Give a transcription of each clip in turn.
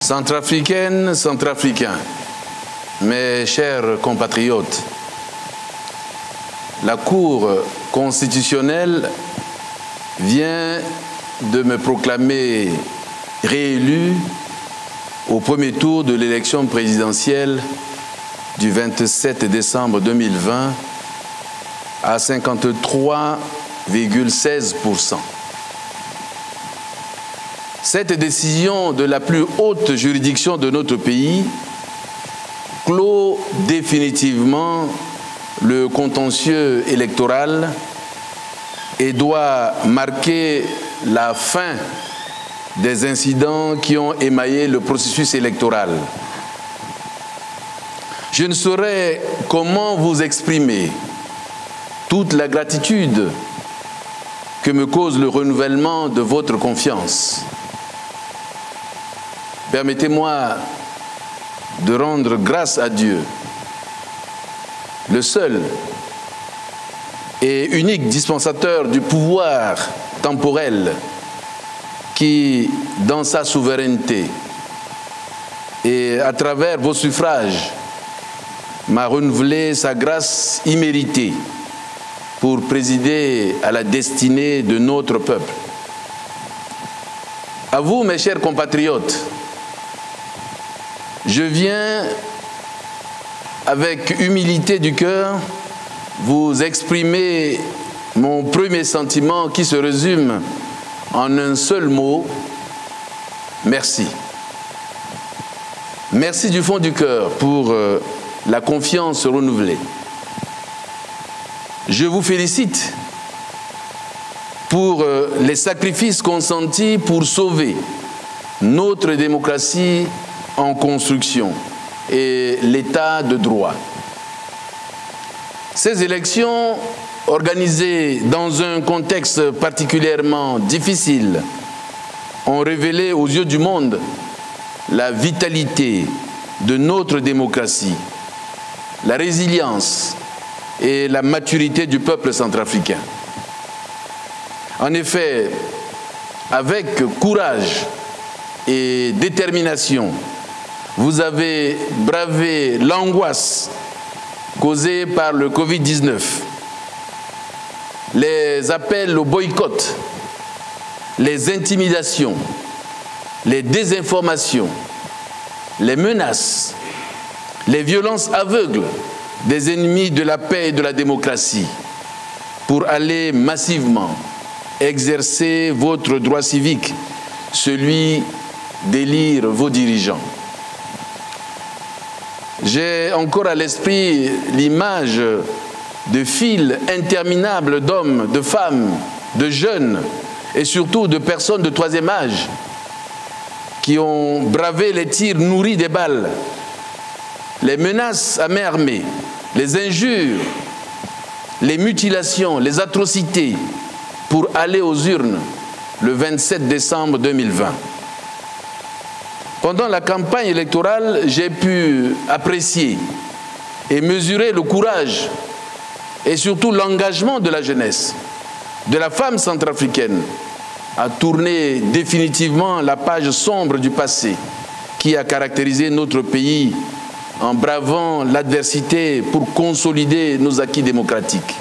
Centrafricaines, Centrafricains, mes chers compatriotes, la Cour constitutionnelle vient de me proclamer réélu au premier tour de l'élection présidentielle du 27 décembre 2020 à 53,16%. Cette décision de la plus haute juridiction de notre pays clôt définitivement le contentieux électoral et doit marquer la fin des incidents qui ont émaillé le processus électoral. Je ne saurais comment vous exprimer toute la gratitude que me cause le renouvellement de votre confiance. Permettez-moi de rendre grâce à Dieu, le seul et unique dispensateur du pouvoir temporel qui, dans sa souveraineté et à travers vos suffrages, m'a renouvelé sa grâce imméritée pour présider à la destinée de notre peuple. À vous, mes chers compatriotes, je viens, avec humilité du cœur, vous exprimer mon premier sentiment qui se résume en un seul mot: merci. Merci du fond du cœur pour la confiance renouvelée. Je vous félicite pour les sacrifices consentis pour sauver notre démocratie en construction et l'état de droit. Ces élections, organisées dans un contexte particulièrement difficile, ont révélé aux yeux du monde la vitalité de notre démocratie, la résilience et la maturité du peuple centrafricain. En effet, avec courage et détermination, vous avez bravé l'angoisse causée par le Covid-19, les appels au boycott, les intimidations, les désinformations, les menaces, les violences aveugles des ennemis de la paix et de la démocratie, pour aller massivement exercer votre droit civique, celui d'élire vos dirigeants. J'ai encore à l'esprit l'image de files interminables d'hommes, de femmes, de jeunes et surtout de personnes de troisième âge qui ont bravé les tirs nourris des balles, les menaces à main armée, les injures, les mutilations, les atrocités pour aller aux urnes le 27 décembre 2020. Pendant la campagne électorale, j'ai pu apprécier et mesurer le courage et surtout l'engagement de la jeunesse, de la femme centrafricaine, à tourner définitivement la page sombre du passé qui a caractérisé notre pays en bravant l'adversité pour consolider nos acquis démocratiques.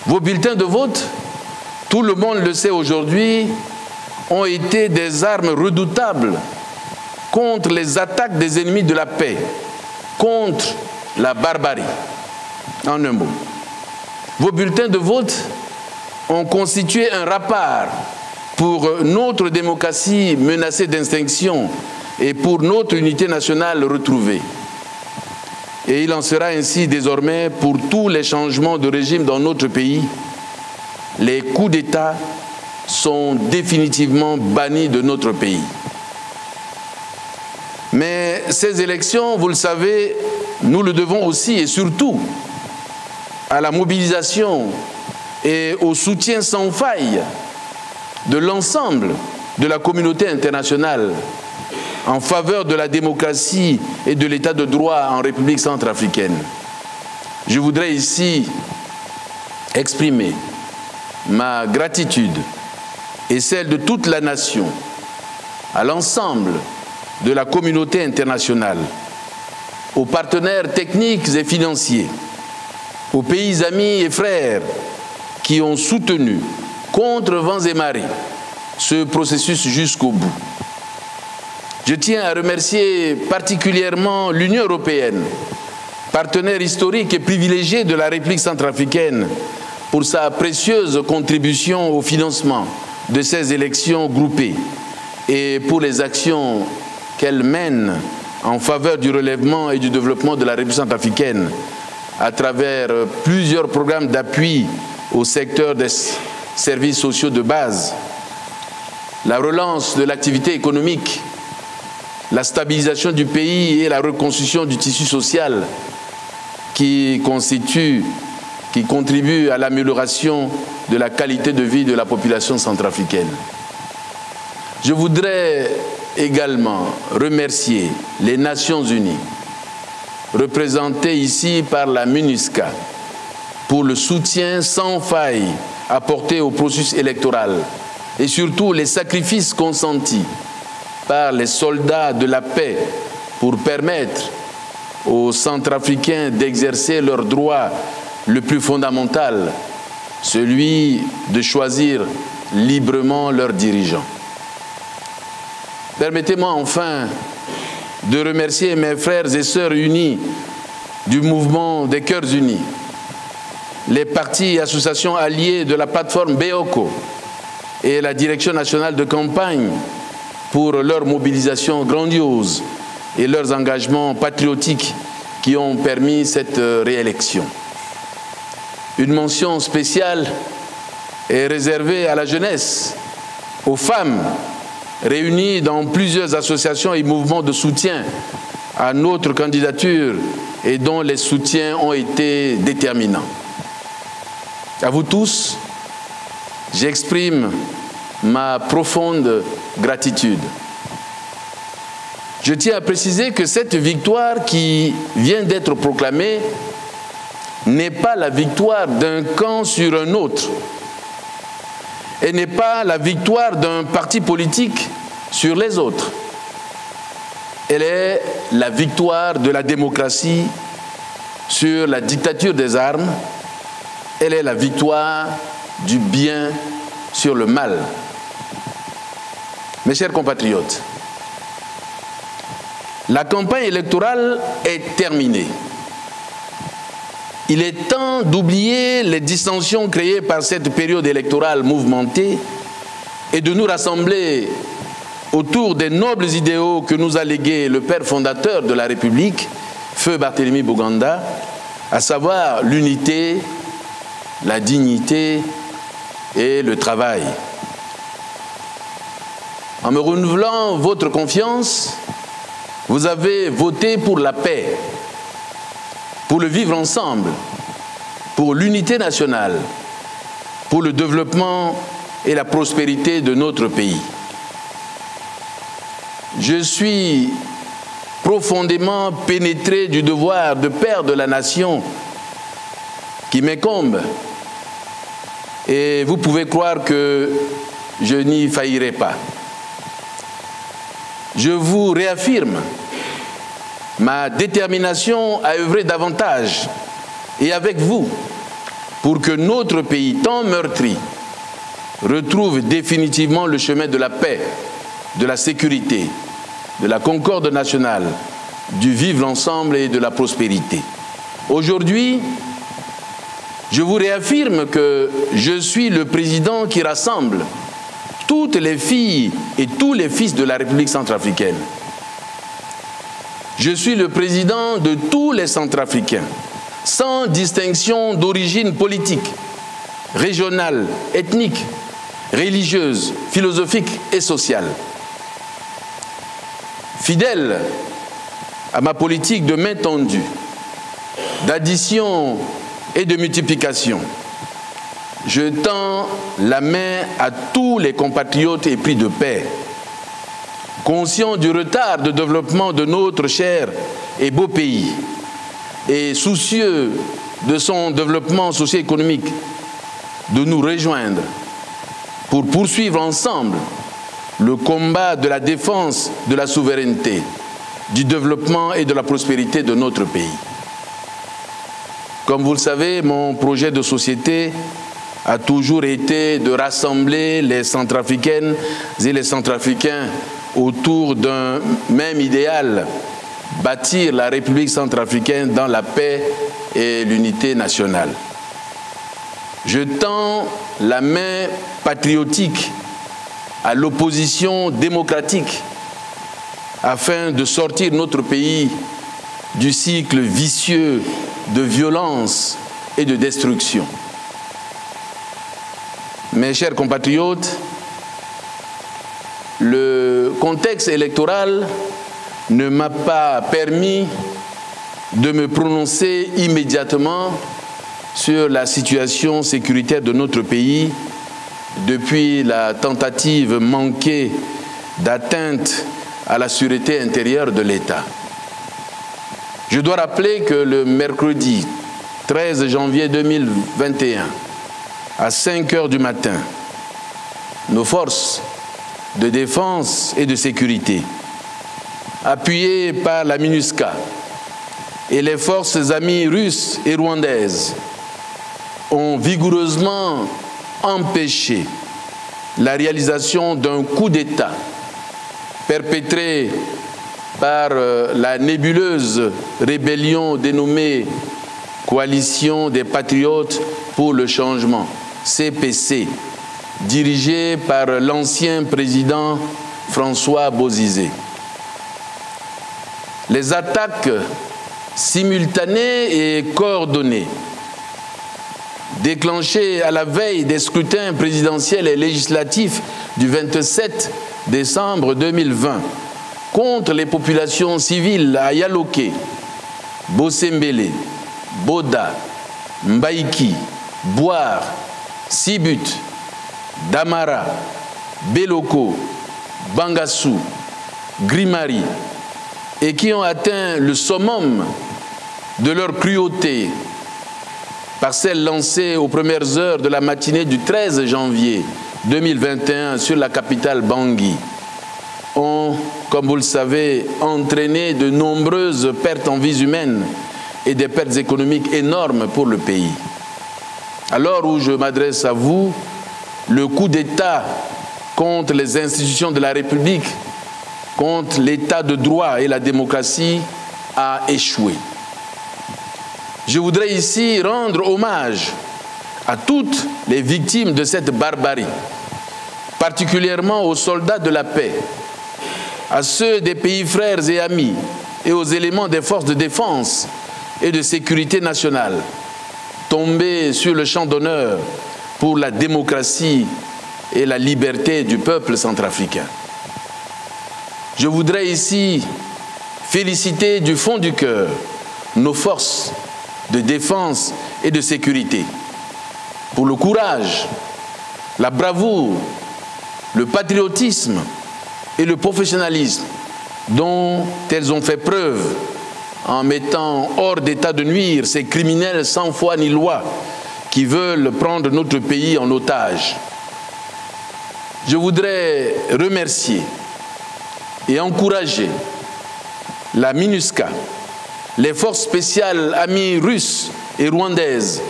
Vos bulletins de vote, tout le monde le sait aujourd'hui, ont été des armes redoutables contre les attaques des ennemis de la paix, contre la barbarie. En un mot, vos bulletins de vote ont constitué un rempart pour notre démocratie menacée d'extinction et pour notre unité nationale retrouvée. Et il en sera ainsi désormais pour tous les changements de régime dans notre pays. Les coups d'État sont définitivement bannis de notre pays. Mais ces élections, vous le savez, nous le devons aussi et surtout à la mobilisation et au soutien sans faille de l'ensemble de la communauté internationale en faveur de la démocratie et de l'état de droit en République centrafricaine. Je voudrais ici exprimer ma gratitude et celle de toute la nation à l'ensemble de la communauté internationale, aux partenaires techniques et financiers, aux pays amis et frères qui ont soutenu, contre vents et marées, ce processus jusqu'au bout. Je tiens à remercier particulièrement l'Union européenne, partenaire historique et privilégié de la République centrafricaine, pour sa précieuse contribution au financement de ces élections groupées et pour les actions qu'elle mène en faveur du relèvement et du développement de la République centrafricaine à travers plusieurs programmes d'appui au secteur des services sociaux de base, la relance de l'activité économique, la stabilisation du pays et la reconstruction du tissu social qui contribue à l'amélioration de la qualité de vie de la population centrafricaine. Je voudrais également remercier les Nations Unies, représentées ici par la MINUSCA, pour le soutien sans faille apporté au processus électoral et surtout les sacrifices consentis par les soldats de la paix pour permettre aux Centrafricains d'exercer leur droit le plus fondamental, celui de choisir librement leurs dirigeants. Permettez-moi enfin de remercier mes frères et sœurs unis du mouvement des Cœurs Unis, les partis et associations alliés de la plateforme BEOCO et la Direction nationale de campagne pour leur mobilisation grandiose et leurs engagements patriotiques qui ont permis cette réélection. Une mention spéciale est réservée à la jeunesse, aux femmes réunies dans plusieurs associations et mouvements de soutien à notre candidature et dont les soutiens ont été déterminants. À vous tous, j'exprime ma profonde gratitude. Je tiens à préciser que cette victoire qui vient d'être proclamée n'est pas la victoire d'un camp sur un autre. Elle n'est pas la victoire d'un parti politique sur les autres. Elle est la victoire de la démocratie sur la dictature des armes. Elle est la victoire du bien sur le mal. Mes chers compatriotes, la campagne électorale est terminée. Il est temps d'oublier les dissensions créées par cette période électorale mouvementée et de nous rassembler autour des nobles idéaux que nous a légués le père fondateur de la République, Feu Barthélemy Boganda, à savoir l'unité, la dignité et le travail. En me renouvelant votre confiance, vous avez voté pour la paix, pour le vivre ensemble, pour l'unité nationale, pour le développement et la prospérité de notre pays. Je suis profondément pénétré du devoir de père de la nation qui m'incombe et vous pouvez croire que je n'y faillirai pas. Je vous réaffirme ma détermination à œuvrer davantage et avec vous pour que notre pays tant meurtri retrouve définitivement le chemin de la paix, de la sécurité, de la concorde nationale, du vivre ensemble et de la prospérité. Aujourd'hui, je vous réaffirme que je suis le président qui rassemble toutes les filles et tous les fils de la République centrafricaine. Je suis le président de tous les Centrafricains, sans distinction d'origine politique, régionale, ethnique, religieuse, philosophique et sociale. Fidèle à ma politique de main tendue, d'addition et de multiplication, je tends la main à tous les compatriotes épris de paix, conscients du retard de développement de notre cher et beau pays et soucieux de son développement socio-économique, de nous rejoindre pour poursuivre ensemble le combat de la défense de la souveraineté, du développement et de la prospérité de notre pays. Comme vous le savez, mon projet de société a toujours été de rassembler les Centrafricaines et les Centrafricains autour d'un même idéal, bâtir la République centrafricaine dans la paix et l'unité nationale. Je tends la main patriotique à l'opposition démocratique afin de sortir notre pays du cycle vicieux de violence et de destruction. Mes chers compatriotes, le contexte électoral ne m'a pas permis de me prononcer immédiatement sur la situation sécuritaire de notre pays depuis la tentative manquée d'atteinte à la sûreté intérieure de l'État. Je dois rappeler que le mercredi 13 janvier 2021, à 5 heures du matin, nos forces de défense et de sécurité, appuyées par la MINUSCA et les forces amies russes et rwandaises, ont vigoureusement empêché la réalisation d'un coup d'État perpétré par la nébuleuse rébellion dénommée Coalition des Patriotes pour le Changement, CPC, dirigée par l'ancien président François Bozizé. Les attaques simultanées et coordonnées, déclenchées à la veille des scrutins présidentiels et législatifs du 27 décembre 2020, contre les populations civiles à Yaloké, Bossembele, Boda, Mbaïki, Boire, Sibut, Damara, Beloko, Bangassou, Grimari, et qui ont atteint le summum de leur cruauté par celle lancée aux premières heures de la matinée du 13 janvier 2021 sur la capitale Bangui, ont, comme vous le savez, entraîné de nombreuses pertes en vies humaines et des pertes économiques énormes pour le pays. À l'heure où je m'adresse à vous, le coup d'État contre les institutions de la République, contre l'État de droit et la démocratie a échoué. Je voudrais ici rendre hommage à toutes les victimes de cette barbarie, particulièrement aux soldats de la paix, à ceux des pays frères et amis et aux éléments des forces de défense et de sécurité nationale, tombés sur le champ d'honneur pour la démocratie et la liberté du peuple centrafricain. Je voudrais ici féliciter du fond du cœur nos forces de défense et de sécurité pour le courage, la bravoure, le patriotisme et le professionnalisme dont elles ont fait preuve en mettant hors d'état de nuire ces criminels sans foi ni loi qui veulent prendre notre pays en otage. Je voudrais remercier et encourager la MINUSCA, les forces spéciales amies russes et rwandaises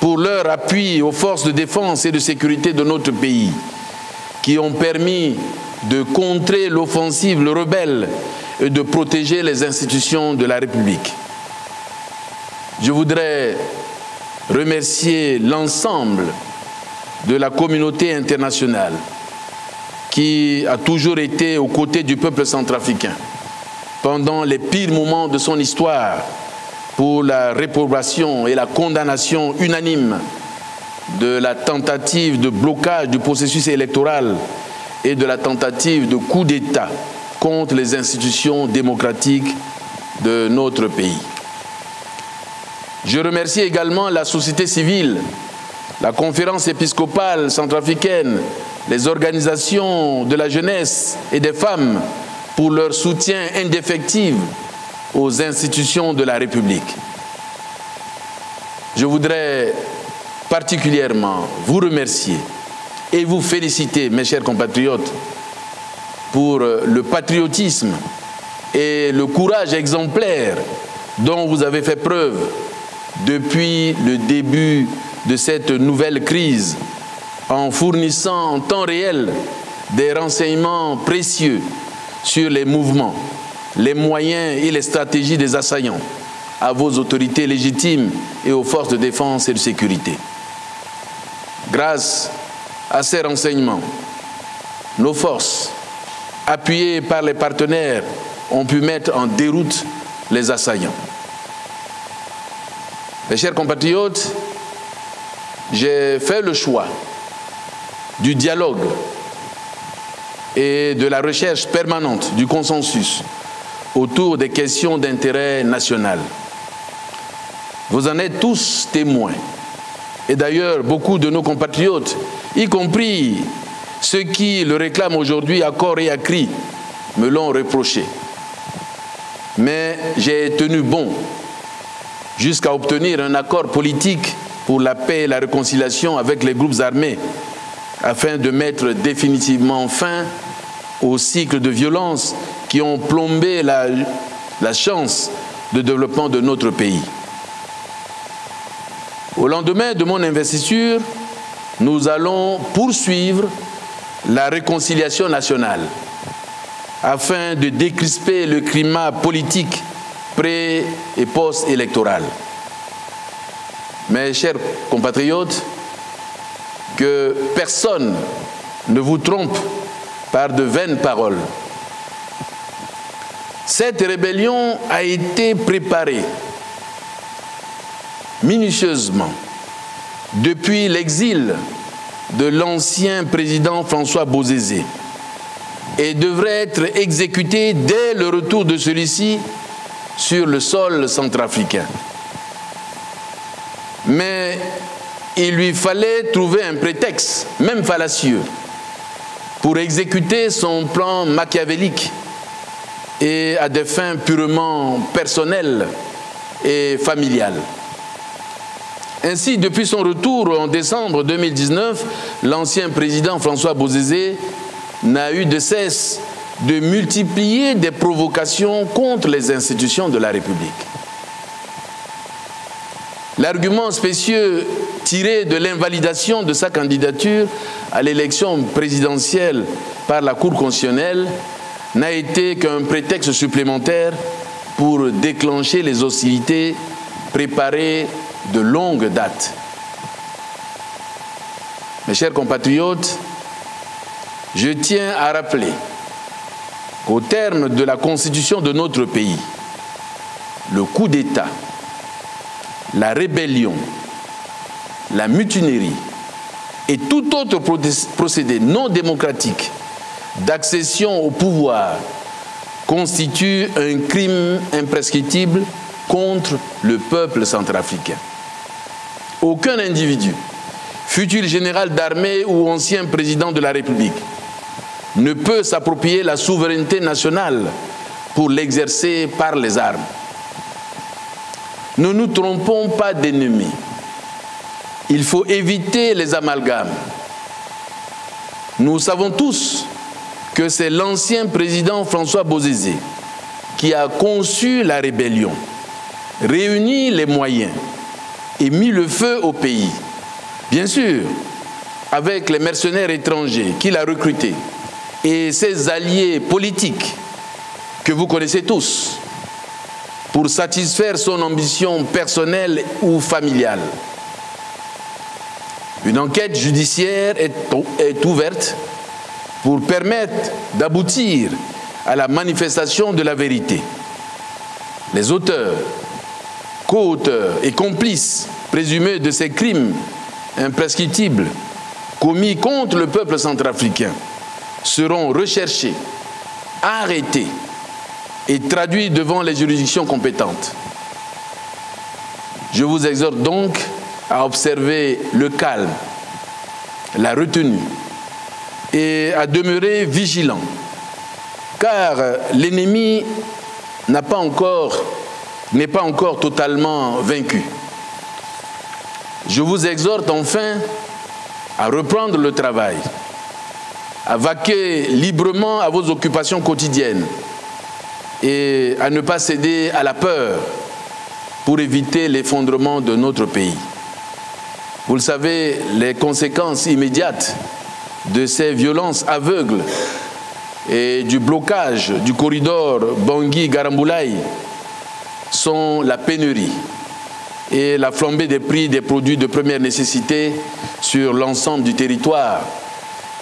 pour leur appui aux forces de défense et de sécurité de notre pays, qui ont permis de contrer l'offensive rebelle et de protéger les institutions de la République. Je voudrais remercier l'ensemble de la communauté internationale qui a toujours été aux côtés du peuple centrafricain pendant les pires moments de son histoire pour la réprobation et la condamnation unanime de la tentative de blocage du processus électoral et de la tentative de coup d'État contre les institutions démocratiques de notre pays. Je remercie également la société civile, la conférence épiscopale centrafricaine, les organisations de la jeunesse et des femmes pour leur soutien indéfectible aux institutions de la République. Je voudrais particulièrement vous remercier et vous féliciter, mes chers compatriotes, pour le patriotisme et le courage exemplaire dont vous avez fait preuve depuis le début de cette nouvelle crise, en fournissant en temps réel des renseignements précieux sur les mouvements, les moyens et les stratégies des assaillants à vos autorités légitimes et aux forces de défense et de sécurité. Grâce à ces renseignements, nos forces, appuyées par les partenaires, ont pu mettre en déroute les assaillants. Mes chers compatriotes, j'ai fait le choix du dialogue et de la recherche permanente du consensus autour des questions d'intérêt national. Vous en êtes tous témoins. Et d'ailleurs, beaucoup de nos compatriotes, y compris ceux qui le réclament aujourd'hui à corps et à cri, me l'ont reproché. Mais j'ai tenu bon jusqu'à obtenir un accord politique pour la paix et la réconciliation avec les groupes armés, afin de mettre définitivement fin au cycle de violence qui ont plombé la chance de développement de notre pays. Au lendemain de mon investiture, nous allons poursuivre la réconciliation nationale afin de décrisper le climat politique pré- et post-électoral. Mes chers compatriotes, que personne ne vous trompe par de vaines paroles. Cette rébellion a été préparée minutieusement depuis l'exil de l'ancien président François Bozizé et devrait être exécutée dès le retour de celui-ci sur le sol centrafricain. Mais il lui fallait trouver un prétexte, même fallacieux, pour exécuter son plan machiavélique et à des fins purement personnelles et familiales. Ainsi, depuis son retour en décembre 2019, l'ancien président François Bozizé n'a eu de cesse de multiplier des provocations contre les institutions de la République. L'argument spécieux tiré de l'invalidation de sa candidature à l'élection présidentielle par la Cour constitutionnelle n'a été qu'un prétexte supplémentaire pour déclencher les hostilités préparées de longue date. Mes chers compatriotes, je tiens à rappeler qu'au terme de la constitution de notre pays, le coup d'État, la rébellion, la mutinerie et tout autre procédé non démocratique d'accession au pouvoir constitue un crime imprescriptible contre le peuple centrafricain. Aucun individu, fût-il général d'armée ou ancien président de la République, ne peut s'approprier la souveraineté nationale pour l'exercer par les armes. Ne nous trompons pas d'ennemis. Il faut éviter les amalgames. Nous savons tous que c'est l'ancien président François Bozizé qui a conçu la rébellion, réuni les moyens et mis le feu au pays. Bien sûr, avec les mercenaires étrangers qu'il a recrutés et ses alliés politiques que vous connaissez tous, pour satisfaire son ambition personnelle ou familiale. Une enquête judiciaire est ouverte pour permettre d'aboutir à la manifestation de la vérité. Les auteurs, co-auteurs et complices présumés de ces crimes imprescriptibles commis contre le peuple centrafricain seront recherchés, arrêtés et traduits devant les juridictions compétentes. Je vous exhorte donc à observer le calme, la retenue et à demeurer vigilant, car l'ennemi n'est pas encore totalement vaincu. Je vous exhorte enfin à reprendre le travail, à vaquer librement à vos occupations quotidiennes et à ne pas céder à la peur pour éviter l'effondrement de notre pays. Vous le savez, les conséquences immédiates de ces violences aveugles et du blocage du corridor Bangui-Garamboulaye sont la pénurie et la flambée des prix des produits de première nécessité sur l'ensemble du territoire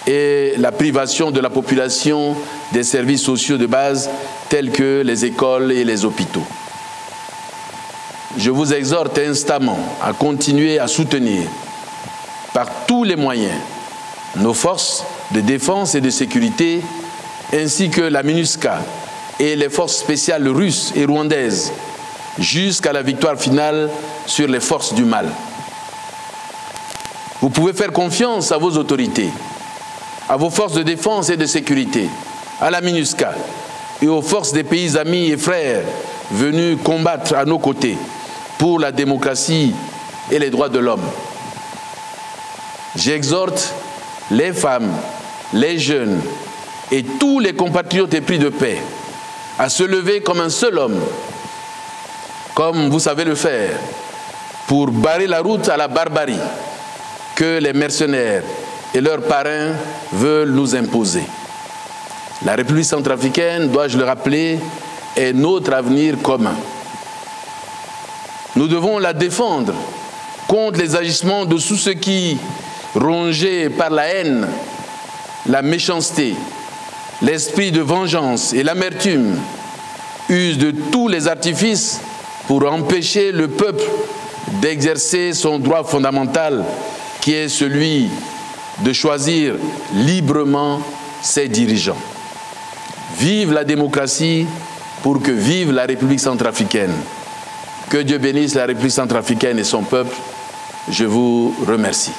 et la privation de la population des services sociaux de base tels que les écoles et les hôpitaux. Je vous exhorte instamment à continuer à soutenir par tous les moyens nos forces de défense et de sécurité ainsi que la MINUSCA et les forces spéciales russes et rwandaises jusqu'à la victoire finale sur les forces du mal. Vous pouvez faire confiance à vos autorités, à vos forces de défense et de sécurité, à la MINUSCA et aux forces des pays amis et frères venus combattre à nos côtés pour la démocratie et les droits de l'homme. J'exhorte les femmes, les jeunes et tous les compatriotes épris de paix à se lever comme un seul homme, comme vous savez le faire, pour barrer la route à la barbarie que les mercenaires et leurs parrains veulent nous imposer. La République centrafricaine, dois-je le rappeler, est notre avenir commun. Nous devons la défendre contre les agissements de tous ceux qui, rongés par la haine, la méchanceté, l'esprit de vengeance et l'amertume, usent de tous les artifices pour empêcher le peuple d'exercer son droit fondamental qui est celui de choisir librement ses dirigeants. Vive la démocratie pour que vive la République centrafricaine. Que Dieu bénisse la République centrafricaine et son peuple. Je vous remercie.